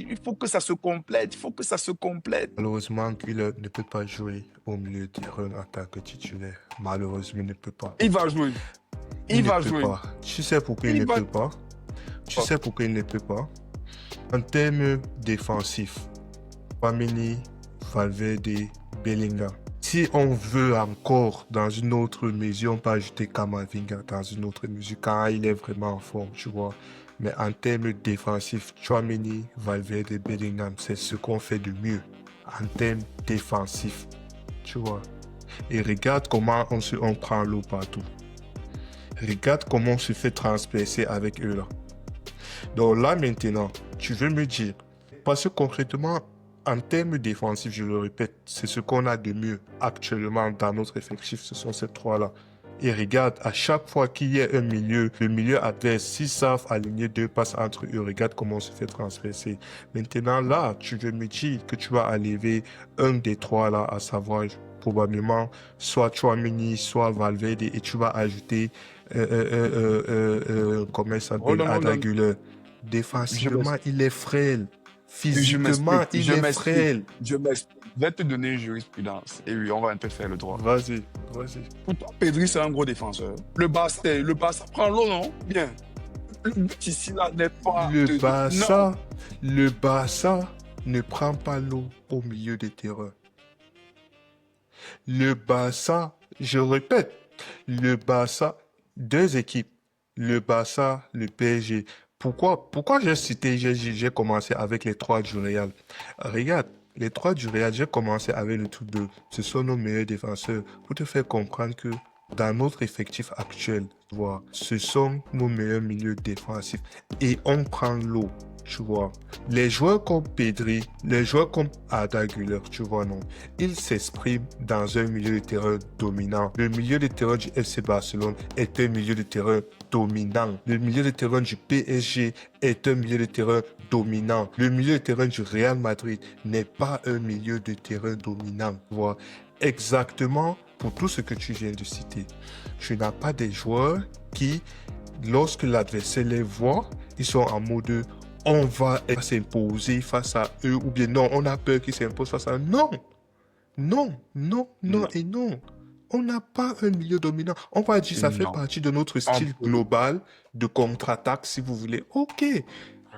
il faut que ça se complète. Il faut que ça se complète. malheureusement, qu'il ne peut pas jouer au milieu de terrain en tant que titulaire. Malheureusement, il ne peut pas. Il va jouer. Il Il ne va peut jouer. pas. Tu sais pourquoi il Il ne va... peut pas? Tu sais pourquoi il ne peut pas? En termes défensifs, Pamini, Valverde, Bellingham. Si on veut encore, dans une autre mesure, on peut ajouter Kamavinga dans une autre mesure, quand il est vraiment en forme, tu vois. Mais en termes défensifs, Tchouaméni, Valverde, Bellingham, c'est ce qu'on fait de mieux en termes défensifs, tu vois. Et regarde comment on prend l'eau partout. Regarde comment on se fait transpercer avec eux là. Donc là maintenant, tu veux me dire, parce que concrètement, en termes défensifs, je le répète, c'est ce qu'on a de mieux actuellement dans notre effectif, ce sont ces trois-là. Et regarde, à chaque fois qu'il y a un milieu, le milieu adverse, s'ils savent aligner deux passes entre eux, regarde comment on se fait transpercer. Maintenant là, tu veux me dire que tu vas enlever un des trois là, à savoir probablement soit Tchouaméni, soit Valverde, et tu vas ajouter, comment il s'appelle, Arda Güler. Je Défensivement, m'explique. il est frêle. Physiquement, il est frêle. Je m'explique. Je vais te donner une jurisprudence. Et oui, on va un peu faire le droit. Vas-y, vas-y. Pourtant, Pedri, c'est un gros défenseur. Le Barça prend l'eau, non? Bien. Le but ici, là, n'est pas... Non. Le Barça ne prend pas l'eau au milieu des terrains. Le Barça, je répète, le Barça, deux équipes, le Barça, le PSG. Pourquoi j'ai commencé avec les trois du Real? Regarde, les trois du Real, j'ai commencé avec le truc de, ce sont nos meilleurs défenseurs, pour te faire comprendre que dans notre effectif actuel, tu vois, ce sont nos meilleurs milieux défensifs et on prend l'eau. Tu vois, les joueurs comme Pedri, les joueurs comme Arda Güler, tu vois, non, ils s'expriment dans un milieu de terrain dominant. Le milieu de terrain du FC Barcelone est un milieu de terrain dominant. Le milieu de terrain du PSG est un milieu de terrain dominant. Le milieu de terrain du Real Madrid n'est pas un milieu de terrain dominant. Tu vois, exactement pour tout ce que tu viens de citer. Tu n'as pas des joueurs qui, lorsque l'adversaire les voit, ils sont en mode on va s'imposer face à eux, ou bien non, on a peur qu'ils s'imposent face à eux. Non, non, non, non et non. On n'a pas un milieu dominant. On va dire ça fait Non. partie de notre style global de contre-attaque, si vous voulez. Ok,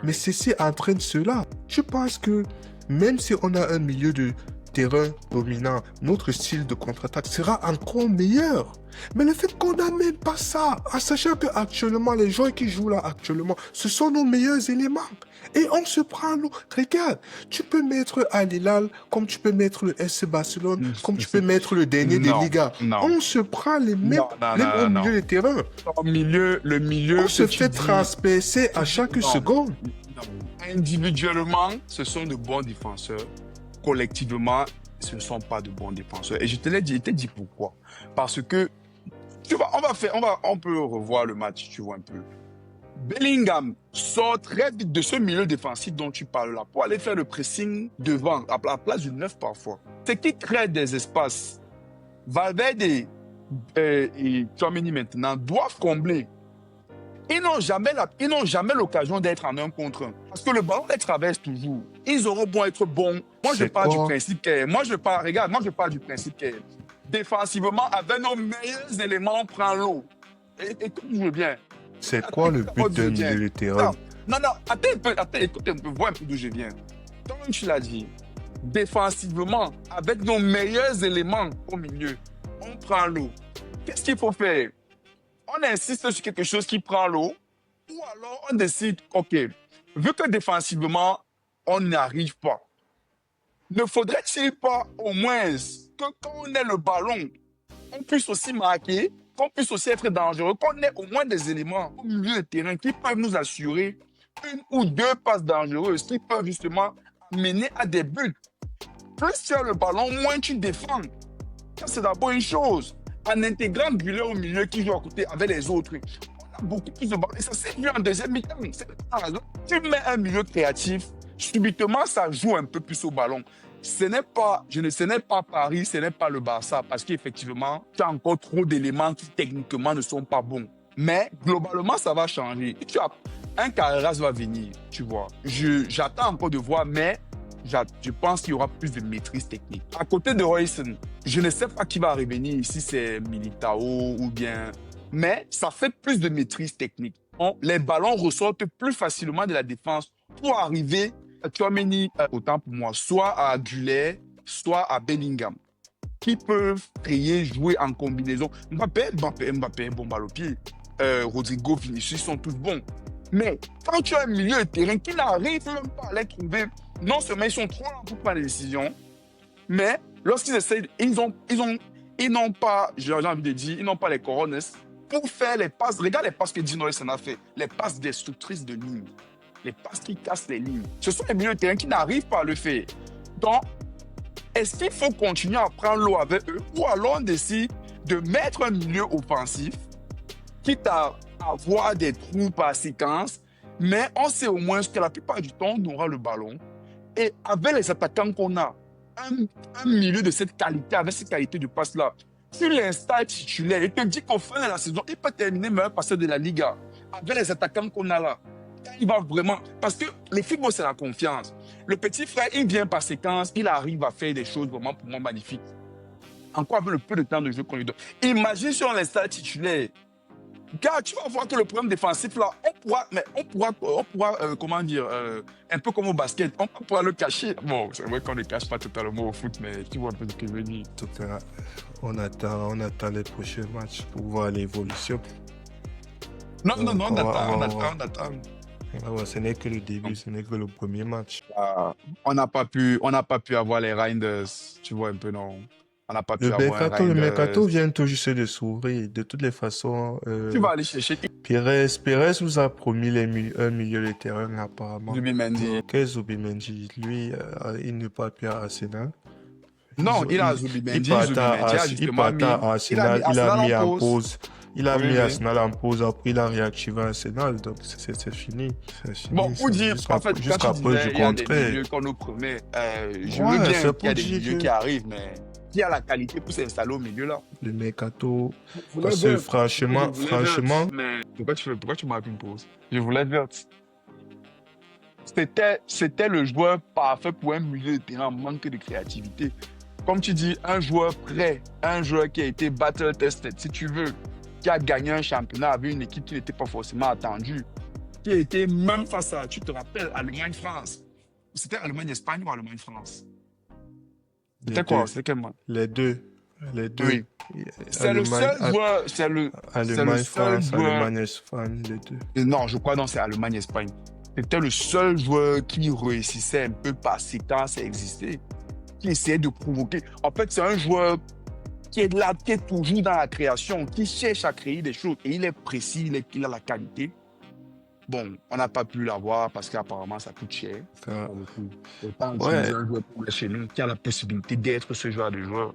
mais ceci entraîne cela. Je pense que même si on a un milieu de terrain dominant, notre style de contre-attaque sera encore meilleur. Mais le fait qu'on n'a même pas ça, en sachant qu'actuellement, les joueurs qui jouent là actuellement, ce sont nos meilleurs éléments. Et on se prend l'eau. Regarde, tu peux mettre Al Hilal, comme tu peux mettre le SC Barcelone, comme tu peux mettre le dernier des Non, Ligas. non. On se prend les mêmes, Non, même au non. milieu du terrain. Le milieu On que se tu fait dis- transpercer à chaque Non. seconde. Non. Individuellement, ce sont de bons défenseurs. Collectivement, ce ne sont pas de bons défenseurs. Et je te l'ai dit, je t'ai dit pourquoi. Parce que, tu vois, on peut revoir le match, tu vois un peu. Bellingham sort très vite de ce milieu défensif dont tu parles là pour aller faire le pressing devant, à la place du 9 parfois. C'est qui crée des espaces. Valverde et Tchouaméni maintenant doivent combler. Ils n'ont jamais l'occasion d'être en un contre un. Parce que le ballon les traverse toujours. Ils auront beau être bons. Moi, je C'est pars du quoi? principe que, moi, je pars du principe que, défensivement, avec nos meilleurs éléments, on prend l'eau. Et tout joue bien. C'est quoi le but d'un milieu de terrain? Non, attends un peu, écoute un peu, vois un peu d'où je viens. Comme tu l'as dit, défensivement, avec nos meilleurs éléments au milieu, on prend l'eau. Qu'est-ce qu'il faut faire? On insiste sur quelque chose qui prend l'eau, ou alors on décide, OK, vu que défensivement, on n'y arrive pas, ne faudrait-il pas au moins que quand on ait le ballon, on puisse aussi marquer, qu'on puisse aussi être dangereux, qu'on ait au moins des éléments au milieu de terrain qui peuvent nous assurer une ou deux passes dangereuses qui peuvent justement mener à des buts. Plus tu as le ballon, moins tu défends. Ça, c'est d'abord une chose. En intégrant Buller au milieu qui joue à côté avec les autres, on a beaucoup plus de ballons. Et ça s'est vu en deuxième mi-temps. C'est la raison. Tu mets un milieu créatif, subitement, ça joue un peu plus au ballon. Ce n'est pas Paris, ce n'est pas le Barça, parce qu'effectivement, tu as encore trop d'éléments qui techniquement ne sont pas bons. Mais globalement, ça va changer. Un Carreras va venir, tu vois. J'attends encore de voir, mais je pense qu'il y aura plus de maîtrise technique. À côté de Royston, je ne sais pas qui va revenir, si c'est Militao ou bien... Mais ça fait plus de maîtrise technique. Les ballons ressortent plus facilement de la défense pour arriver à Tchouaméni, autant pour moi, soit à Güler, soit à Bellingham, qui peuvent créer, jouer en combinaison. Mbappé, bon balle au pied. Rodrigo, Vinicius sont tous bons. Mais quand tu as un milieu de terrain qui n'arrive même pas à les trouver, non seulement ils sont trop lents pour prendre des décisions, mais lorsqu'ils essayent, ils n'ont pas, j'ai envie de dire, ils n'ont pas les couronnes pour faire les passes. Regarde les passes que Dino s'en a fait, les passes destructrices de lignes, les passes qui cassent les lignes. Ce sont les milieux de terrain qui n'arrivent pas à le faire. Donc, est-ce qu'il faut continuer à prendre l'eau avec eux ou alors on décide de mettre un milieu offensif, quitte à avoir des trous par séquence, mais on sait au moins que la plupart du temps, on aura le ballon. Et avec les attaquants qu'on a, un milieu de cette qualité, avec cette qualité de passe-là, tu l'installes titulaire et te dis qu'au fin de la saison, il peut terminer meilleur passeur de la Liga. Avec les attaquants qu'on a là, il va vraiment... Parce que le football, c'est la confiance. Le petit frère, il vient par séquence, il arrive à faire des choses vraiment pour moi magnifiques. Encore avec le peu de temps de jeu qu'on lui donne. Imagine si on l'installe titulaire. Car tu vas voir que le problème défensif là, on pourra comment dire, un peu comme au basket, on pourra le cacher. Bon, c'est vrai qu'on ne cache pas totalement au foot, mais tu vois un peu ce que je veux dire. En tout cas, on attend les prochains matchs pour voir l'évolution. Non, on attend. Ah ouais, ce n'est que le début, ce n'est que le premier match. On n'a pas pu avoir les Reinders, tu vois un peu, non. On n'a pas pu avoir un Le Reinders. mercato vient tout juste de s'ouvrir. De toutes les façons, Tu vas aller chercher Pérez nous a promis un milieu de terrain apparemment. Zubimendi. Quel Zubimendi? Lui, il ne part plus à Arsenal. Non, il a Zubimendi. Il part à Arsenal, il a mis en pause. Il a mis Arsenal en pause, après il a réactivé Arsenal, donc c'est fini. Bon, pour dire, en fait, quand tu disais, il y a des milieux qu'on nous promet, je veux bien qu'il y a des milieux qui arrivent, mais qui a la qualité pour s'installer au milieu là? Le mercato, parce que franchement... Mais pourquoi tu marques une pause? Je voulais dire, c'était le joueur parfait pour un milieu de terrain en manque de créativité. Comme tu dis, un joueur prêt, un joueur qui a été battle tested, si tu veux, qui a gagné un championnat avec une équipe qui n'était pas forcément attendue, qui a été même face à, tu te rappelles, Allemagne-France. C'était Allemagne-Espagne ou Allemagne-France? Les C'était quoi? deux. C'était quel match? Les deux. Les deux. Oui. C'est le Allemagne, seul joueur, c'est le Allemagne, seul France, joueur. Allemagne, Espagne, les deux. Non, je crois non, c'est Allemagne-Espagne. C'était le seul joueur qui réussissait un peu par séquence à exister, qui essayait de provoquer. En fait, c'est un joueur qui est là, qui est toujours dans la création, qui cherche à créer des choses. Et il est précis, il a la qualité. Bon, on n'a pas pu l'avoir parce qu'apparemment, ça coûte cher. Ça- Pour le coup. Autant utiliser Ouais, un joueur pour chez nous qui a la possibilité d'être ce genre de joueur.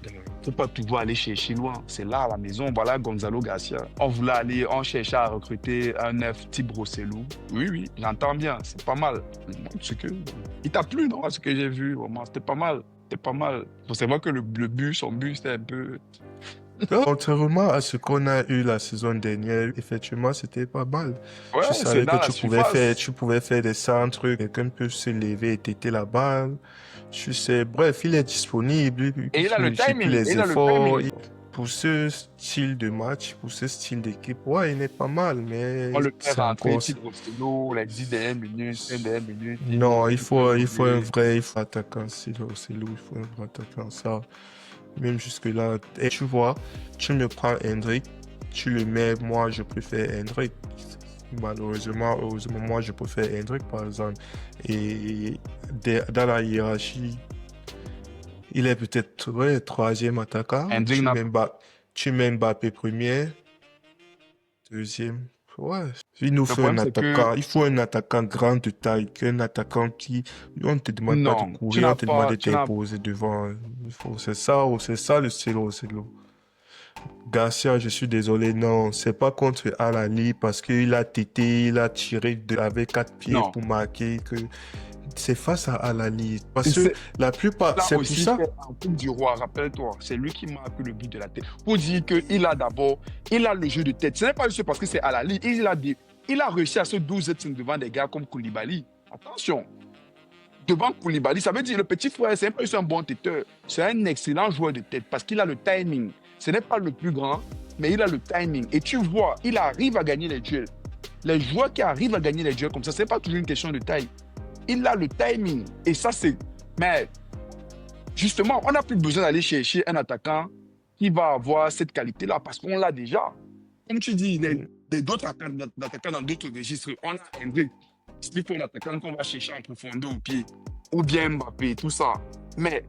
Il ne faut pas toujours aller chercher loin. C'est là, à la maison. Voilà Gonzalo Garcia. On cherchait à recruter un neuf type Rossellou. Oui, oui, j'entends bien. C'est pas mal. Il t'a plu, non, à ce que j'ai vu, vraiment. C'était pas mal. C'était pas mal. Bon, c'est vrai que son but, c'était un peu. contrairement à ce qu'on a eu la saison dernière, effectivement, c'était pas mal. Ouais, Tu c'est savais que dans la surface. tu pouvais faire des centres, quelqu'un peut se lever et têter la balle. Tu sais, bref, il est disponible, Et il a le il fait plus timing. les Il a le efforts. timing. Pour ce style de match, pour ce style d'équipe, ouais, il n'est pas mal, mais On le fait c'est rentrer, encore. type Rossellou, les 10 dernières minutes, 5 dernières minutes. Non, il faut un Évoluer. vrai, il faut attaquant, c'est lourd, il faut un vrai attaquant, ça. Même jusque-là. Et tu vois, tu me prends Hendrik, tu le mets, moi je préfère Hendrik. Malheureusement, heureusement, moi je préfère Hendrik par exemple. Et dans la hiérarchie, il est peut-être ouais, troisième attaquant. Hendrik n'a Tu mets Mbappé premier, deuxième. Ouais, il nous Le faut un problème, c'est que attaquant. Il faut un attaquant grand de taille, qu'un attaquant qui, on ne te demande pas de non, courir, on te demande de tu n'as t'imposer devant. C'est ça le stylo, c'est l'eau. Garcia, je suis désolé, non, c'est pas contre Al-Ali parce qu'il a tété, il a tiré avec 4 pieds non. pour marquer que c'est face à Al-Ali. Et Parce que la plupart, là c'est pour aussi, ça. c'est en Coupe du Roi, rappelle-toi. C'est lui qui marque le but de la tête. Pour dire qu'il a d'abord, il a le jeu de tête. Ce n'est pas juste parce que c'est à la ligne. Il a réussi à se 12 devant des gars comme Koulibaly. Attention, devant Koulibaly, ça veut dire le petit frère, c'est pas juste un bon têteur. C'est un excellent joueur de tête parce qu'il a le timing. Ce n'est pas le plus grand, mais il a le timing. Et tu vois, il arrive à gagner les duels. Les joueurs qui arrivent à gagner les duels comme ça, ce n'est pas toujours une question de taille. Il a le timing. Et ça, c'est. Mais justement, on n'a plus besoin d'aller chercher un attaquant qui va avoir cette qualité-là parce qu'on l'a déjà. Comme tu dis, d'autres attaquants dans d'autres registres, on a Hendrik. Il faut un attaquant qu'on va chercher en profondeur au pied. Ou bien Mbappé, tout ça. Mais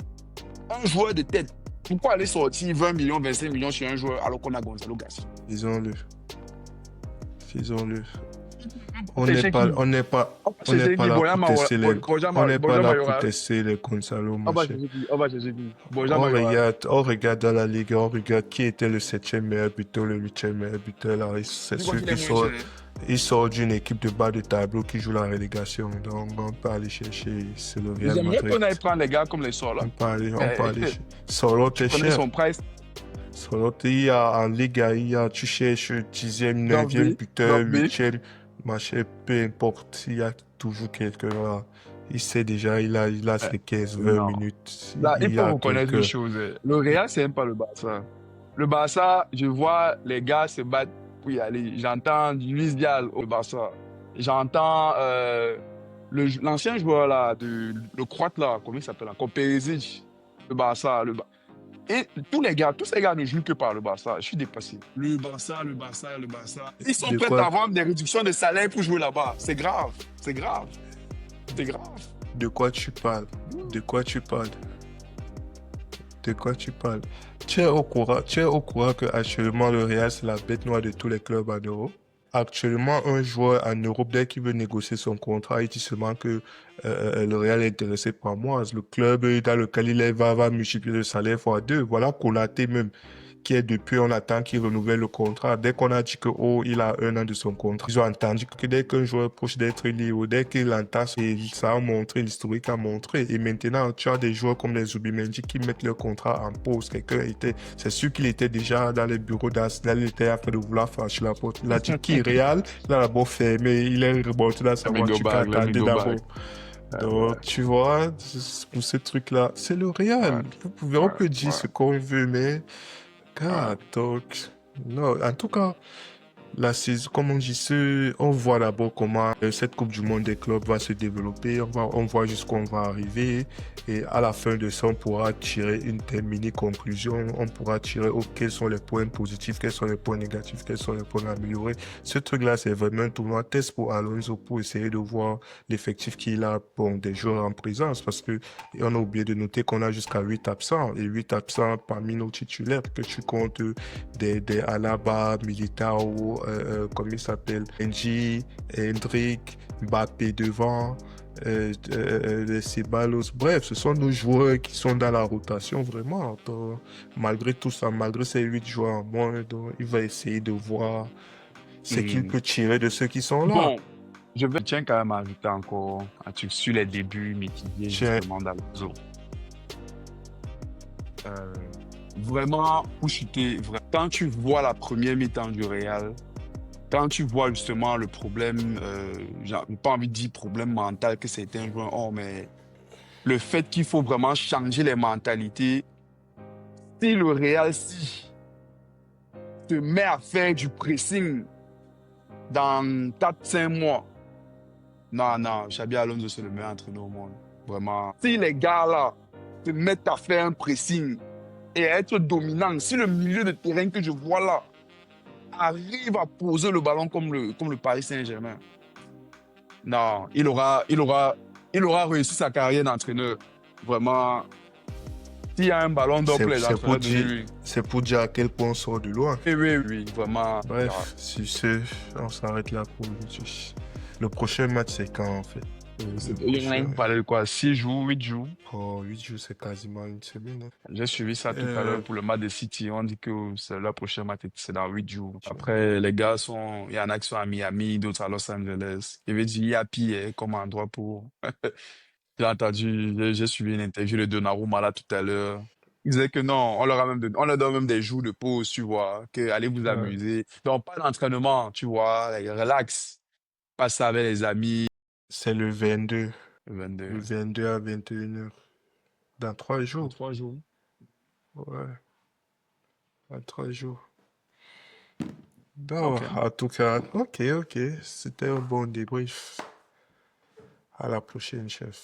un joueur de tête, pourquoi aller sortir 20 millions, 25 millions sur un joueur alors qu'on a Gonzalo Garcia? Faisons-le. Faisons-le. On n'est pas, On n'est pas là pour tester on n'est pas là pour Mayoral. tester les Gonzalo, mon cher. Mayoral. On regarde dans la ligue, on regarde qui était le septième meilleur buteur, le huitième meilleur buteur. Là, c'est Tu vois ceux qu'il est qui moins sortent. cher. Il sort d'une équipe de bas de tableau qui joue la relégation. Donc, on peut aller chercher, c'est le Real J'aimerais Madrid. qu'on aille prendre les gars comme les sorts là. On peut aller chercher. Solo, t'es Tu connais cher. son price. Solo, il y a en Liga, tu cherches 10e, 9e buteur, 8e, machin, peu importe. Il y a toujours quelqu'un là. Il sait déjà, il a ses 15, 20 Non. minutes. Là, il y faut a reconnaître une quelqu'un. chose. Le Real, c'est même pas le Barça. Le Barça, je vois les gars se battre pour y aller. J'entends Luis Diaz au Barça. J'entends l'ancien joueur là, le Croate là, comment il s'appelle encore? Perisic, le Barça. Et tous ces gars ne jouent que par le Barça. Je suis dépassé. Le Barça. Ils sont De prêts quoi? à avoir des réductions de salaire pour jouer là-bas. C'est grave. C'est grave. C'est grave. De quoi tu parles? De quoi tu parles? De quoi tu parles? Tu es au courant que actuellement le Real c'est la bête noire de tous les clubs en Europe. Actuellement, un joueur en Europe, dès qu'il veut négocier son contrat, il dit seulement que le Real est intéressé par moi. Le club dans lequel il est va multiplier le salaire fois 2. Voilà Konaté même, qui est depuis, on attend qu'il renouvelle le contrat. Dès qu'on a dit que il a 1 an de son contrat, ils ont entendu que dès qu'un joueur est proche d'être libre, dès qu'il entend, ça a montré, l'historique a montré. Et maintenant, tu as des joueurs comme les Zubimendi qui mettent leur contrat en pause. C'est sûr qu'il était déjà dans les bureaux d'Arsenal, il était en train de vouloir franchir la porte. Il a dit qui est Real, il a d'abord fermé, il est remonté dans sa voiture qui attendait d'abord. Donc, tu vois, pour ce truc-là, c'est le Real. On peut dire ce qu'on veut, mais donc, non, en tout cas, La saison, comme on dit, on voit d'abord comment cette Coupe du Monde des clubs va se développer. On voit jusqu'où on va arriver. Et à la fin de ça, on pourra tirer une telle mini conclusion. On pourra tirer quels sont les points positifs, quels sont les points négatifs, quels sont les points à améliorer. Ce truc-là, c'est vraiment un tournoi test pour Alonso pour essayer de voir l'effectif qu'il a pour des joueurs en présence. Parce que on a oublié de noter qu'on a jusqu'à 8 absents. Et 8 absents parmi nos titulaires que tu comptes des Alaba, Militao, comme il s'appelle, Benji, Hendrick, Mbappé devant, les Ceballos. Bref, ce sont nos joueurs qui sont dans la rotation vraiment. Donc, malgré tout ça, malgré ces 8 joueurs en moins, donc, il va essayer de voir ce qu'il Hmm. peut tirer de ceux qui sont là. Bon, tiens quand même à ajouter encore un truc sur les débuts mitigés Tiens, justement d'Alonso. Euh, Vraiment, pour chuter, quand tu vois la première mi-temps du Real, quand tu vois justement le problème, j'ai pas envie de dire problème mental que c'était un joueur, oh, mais le fait qu'il faut vraiment changer les mentalités, si le Real si se met à faire du pressing dans 4 5 mois, non, non, Xabi Alonso, c'est le meilleur entraîneur au monde. Vraiment. Si les gars là se mettent à faire un pressing et à être dominants, si le milieu de terrain que je vois là arrive à poser le ballon comme le Paris Saint-Germain, non, il aura réussi sa carrière d'entraîneur. Vraiment, s'il y a un ballon d'or pour les entraîneurs de lui. c'est pour dire à quel point on sort de loin. Oui, oui, oui, vraiment. Bref, sur ce, on s'arrête là pour aujourd'hui. Le prochain match, c'est quand en fait? Il parlait de quoi? 6 jours, 8 jours. Oh, 8 jours, c'est quasiment une semaine, hein. J'ai suivi ça tout à l'heure pour le match de City. On dit que c'est le prochain match, c'est dans 8 jours. Après, les gars sont, il y en a qui sont à Miami, d'autres à Los Angeles. Je veux dire, il y a pire comme endroit pour. J'ai entendu, j'ai suivi une interview de Donnarumma là tout à l'heure. Il disait que non, on leur donne même des jours de pause, tu vois, que allez vous Ouais. amuser. Donc, pas d'entraînement, tu vois, relax. Pas ça avec les amis. C'est le 22. Le 22. 22 à 21h. Dans 3 En jours. 3 jours. Ouais, dans 3 jours. Bon, Ok. en tout cas, ok. C'était un bon débrief. À la prochaine, chef.